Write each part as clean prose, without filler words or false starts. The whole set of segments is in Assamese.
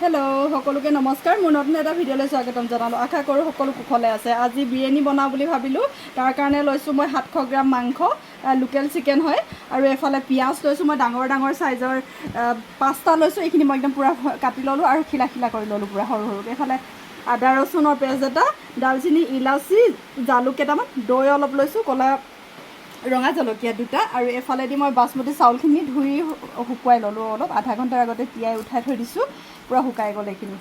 हेलो সকলোকে নমস্কাৰ মোৰ নতুন এটা ভিডিঅ'লৈ স্বাগতম জনালো আশা কৰোঁ সকলো কুশলে আছে আজি বিৰিয়ানী বনাও বুলি ভাবিলো তাৰ কাৰণে লৈছো মই 700 গ্ৰাম মাংস লোকেল চিকেন হয় আৰু এফালে পিয়াজ লৈছো মই ডাঙৰ ডাঙৰ সাইজৰ পাঁচটা লৈছো এইখিনি মই একদম পুৰা কাটি ললো আৰু খিলা খিলা কৰি ললো পুৰা সৰু সৰু এফালে আদা ৰসুনৰ পেষ্ট এটা দালচিনি ইলাচি জালুক কেটামান দৈ অলপ লৈছো কলা ৰঙা জলকীয়া দুটা আৰু এফালেদি মই বাসমতি চাউলখিনি ধুই শুকুৱাই ললো অলপ আধা ঘণ্টাৰ আগতে তিয়াই উঠাই থৈ দিছো পুৰা শুকাই গ'ল এইখিনি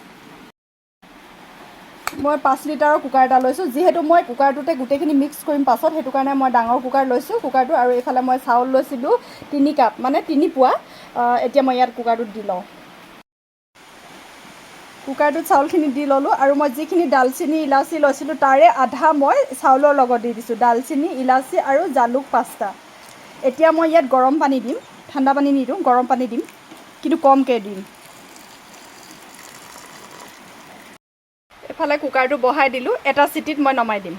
মই 5 লিটাৰৰ কুকাৰ এটা লৈছো যেহেতু মই কুকাৰটোতে গুটেখিনি মিক্স কৰিম পাছত হেতু কাৰণে মই ডাঙৰ কুকাৰ লৈছো কুকাৰটো আৰু এফালে মই চাউল লৈছিলো 3 কাপ মানে 3 পোৱা এতিয়া মই ইয়াত কুকাৰটোত দি লওঁ কুকাৰটোত চাউলখিনি দি ললো আৰু মই যিখিনি দালচিনি ইলাচি লৈছিলো তাৰে আধা মই চাউলৰ লগত দি দিছো দালচিনি ইলাচি আৰু জালুক পাঁচটা এতিয়া মই ইয়াত গৰম পানী দিম ঠাণ্ডা পানী নিদিওঁ গৰম পানী দিম কিন্তু কমকৈ দিম এফালে কুকাৰটো বহাই দিলো এটা সিটিত মই নমাই দিম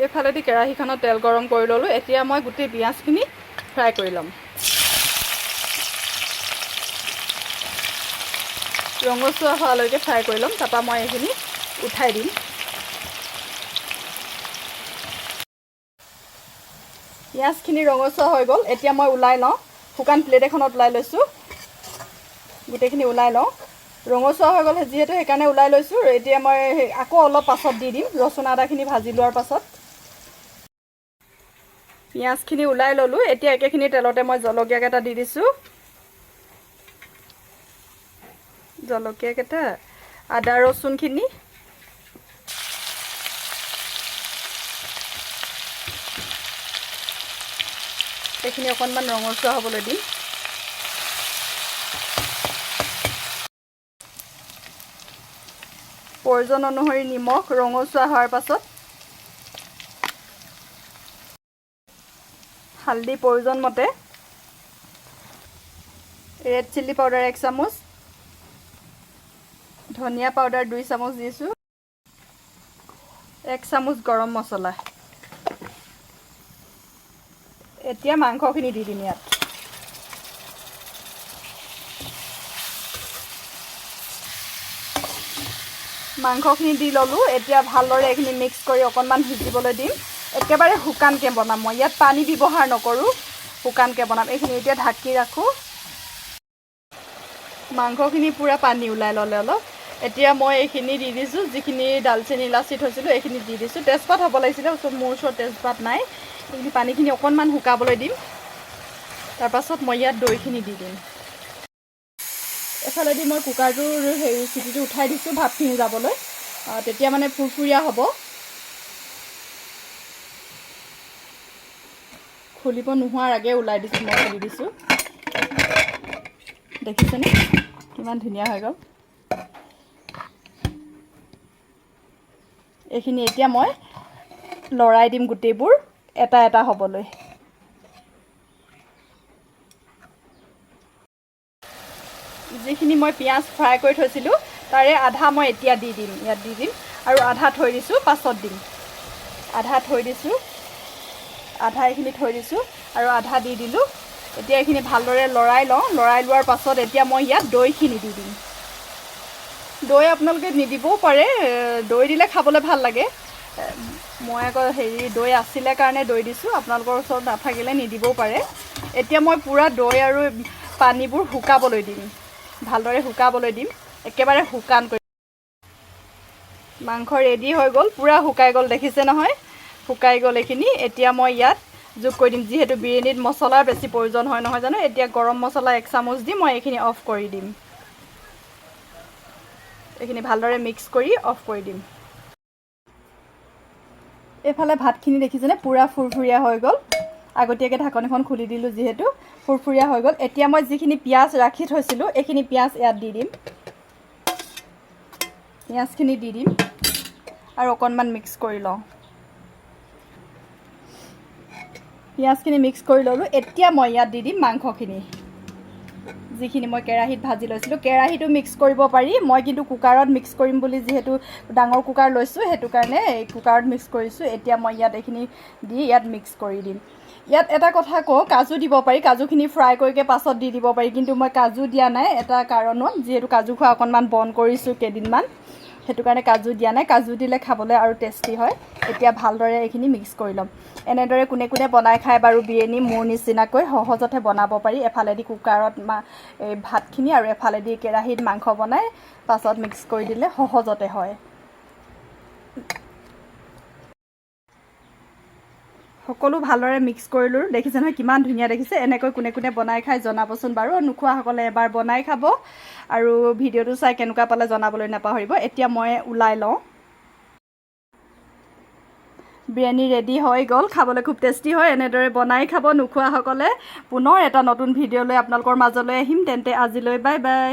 এফালেদি কেৰাহীখনত তেল গৰম কৰি ললো এতিয়া মই গুটেই পিয়াজখিনি ফ্ৰাই কৰি লম ৰঙচুৱা হোৱালৈকে ফ্ৰাই কৰি লম তাৰপৰা মই এইখিনি উঠাই দিম পিয়াজখিনি ৰঙচুৱা হৈ গ'ল এতিয়া মই উলাই লওঁ শুকান প্লেট এখনত উলাই লৈছো গুটেখিনি উলাই লওঁ ৰঙচুৱা হৈ গ'ল যেহেতু সেইকাৰণে উলাই লৈছো এতিয়া মই আকৌ অলপ পাছত দি দিম ৰসুন আদাখিনি ভাজি লোৱাৰ পাছত পিয়াজখিনি উলাই ললো এতিয়া একেখিনি তেলতে মই জলকীয়া কেটা দি দিছো জলকীয়া কেটা আদা ৰসুনখিনি এইখিনি অকণমান ৰঙচুৱা হ'বলৈ দিম প্ৰয়োজন অনুসৰি নিমখ ৰঙচুৱা হোৱাৰ পাছত হালদি প্ৰয়োজন মতে ৰেড চিলি পাউডাৰ 1 চামুচ ধনিয়া পাউডাৰ 2 চামুচ দিছো 1 চামুচ গৰম মছলা এতিয়া মাংসখিনি দি দিম ইয়াত মাংসখিনি দি ললো এতিয়া ভালদৰে এইখিনি মিক্স কৰি অকণমান সিজিবলৈ দিম একেবাৰে শুকানকৈ বনাম মই ইয়াত পানী ব্যৱহাৰ নকৰো শুকানকৈ বনাম এইখিনি এতিয়া ঢাকি ৰাখো মাংসখিনি পুৰা পানী উলাই ললে অলপ এতিয়া মই এইখিনি দি দিছো যিখিনি দালচিনি ইলাচি থৈছিলো এইখিনি দি দিছো তেজপাত হ'ব লাগিছিল মোৰ ওচৰত তেজপাত নাই এইখিনি পানীখিনি অকণমান শুকাবলৈ দিম তাৰ পাছত মই ইয়াত দৈখিনি দি দিম এফালেদি মই কুকাৰটোৰ হেৰি চিটিটো উঠাই দিছো ভাতখিনি যাবলৈ তেতিয়া মানে ফুৰফুৰীয়া হ'ব খুলিব নোহোৱাৰ আগে উলাই দিছো মই খুলি দিছো দেখিছেনে কিমান ধুনীয়া হৈ গ'ল এইখিনি এতিয়া মই লৰাই দিম গুটেইবোৰ এটা এটা হ'বলৈ যিখিনি মই পিয়াজ ফ্ৰাই কৰি থৈছিলো তাৰে আধা মই এতিয়া দি দিম ইয়াত দি দিম আৰু আধা থৈ দিছো পাছত দিম আধা থৈ দিছো আধা এইখিনি থৈ দিছো আৰু আধা দি দিলো এতিয়া এইখিনি ভালদৰে লৰাই লওঁ লৰাই লোৱাৰ পাছত এতিয়া মই ইয়াত দৈখিনি দি দিম দৈ আপোনালোকে নিদিবও পাৰে দৈ দিলে খাবলৈ ভাল লাগে মই আকৌ হেৰি দৈ আছিলে কাৰণে দৈ দিছো আপোনালোকৰ ওচৰত নাথাকিলে নিদিবও পাৰে এতিয়া মই পুৰা দৈ আৰু পানীবোৰ শুকাবলৈ দিম ভালদৰে শুকাবলৈ দিম একেবাৰে শুকান কৰি মাংস ৰেডি হৈ গ'ল পুৰা শুকাই গ'ল দেখিছে নহয় শুকাই গ'ল এইখিনি এতিয়া মই ইয়াত যোগ কৰি দিম যিহেতু বিৰিয়ানীত মছলাৰ বেছি প্ৰয়োজন হয় নহয় জানো এতিয়া গৰম মছলা 1 চামুচ দি মই এইখিনি অফ কৰি দিম এইখিনি ভালদৰে মিক্স কৰি অফ কৰি দিম এফালে ভাতখিনি দেখিছেনে পুৰা ফুৰফুৰীয়া হৈ গ'ল আগতীয়াকৈ ঢাকনিখন খুলি দিলো যিহেতু ফুৰফুৰীয়া হৈ গ'ল এতিয়া মই যিখিনি পিয়াজ ৰাখি থৈছিলো এইখিনি পিয়াজ ইয়াত দি দিম পিয়াজখিনি দি দিম আৰু অকণমান মিক্স কৰি লওঁ পিয়াজখিনি মিক্স কৰি ললো এতিয়া মই ইয়াত দি দিম মাংসখিনি যিখিনি মই কেৰাহীত ভাজি লৈছিলো কেৰাহীটো মিক্স কৰিব পাৰি মই কিন্তু কুকাৰত মিক্স কৰিম বুলি যেহেতু ডাঙৰ কুকাৰ লৈছো হেতু কাৰণে এই কুকাৰত মিক্স কৰিছো এতিয়া মই ইয়াত এইখিনি দি ইয়াত মিক্স কৰি দিম ইয়াত এটা কথা কওঁ, কাজু দিব পাৰি, কাজুখিনি ফ্ৰাই কৰিকে পাছত দি দিব পাৰি, কিন্তু মই কাজু দিয়া নাই এটা কাৰণত, যিহেতু কাজু খোৱা অকণমান বন্ধ কৰিছোঁ কেইদিনমান, সেইটো কাৰণে কাজু দিয়া নাই। কাজু দিলে খাবলৈ আৰু টেষ্টি হয়। এতিয়া ভালদৰে এইখিনি মিক্স কৰি ল'ম। এনেদৰে কোনে কোনে বনাই খায় বাৰু বিৰিয়ানী মোৰ নিচিনাকৈ সহজতে বনাব পাৰি। এফালেদি কুকাৰত এই ভাতখিনি আৰু এফালেদি কেৰাহীত মাংস বনাই পাছত মিক্স কৰি দিলে সহজতে হয়। সকলো ভালদৰে মিক্স কৰিলোঁ। দেখিছে নহয় কিমান ধুনীয়া দেখিছে। এনেকৈ কোনে কোনে বনাই খাই জনাবচোন বাৰু। নোখোৱাসকলে এবাৰ বনাই খাব আৰু ভিডিঅ'টো চাই কেনেকুৱা পালে জনাবলৈ নাপাহৰিব। এতিয়া মই ওলাই লওঁ। বিৰিয়ানী ৰেডি হৈ গ'ল। খাবলৈ খুব টেষ্টি হয়। এনেদৰে বনাই খাব নোখোৱাসকলে। পুনৰ এটা নতুন ভিডিঅ' লৈ আপোনালোকৰ মাজলৈ আহিম। তেন্তে আজিলৈ বাই বাই।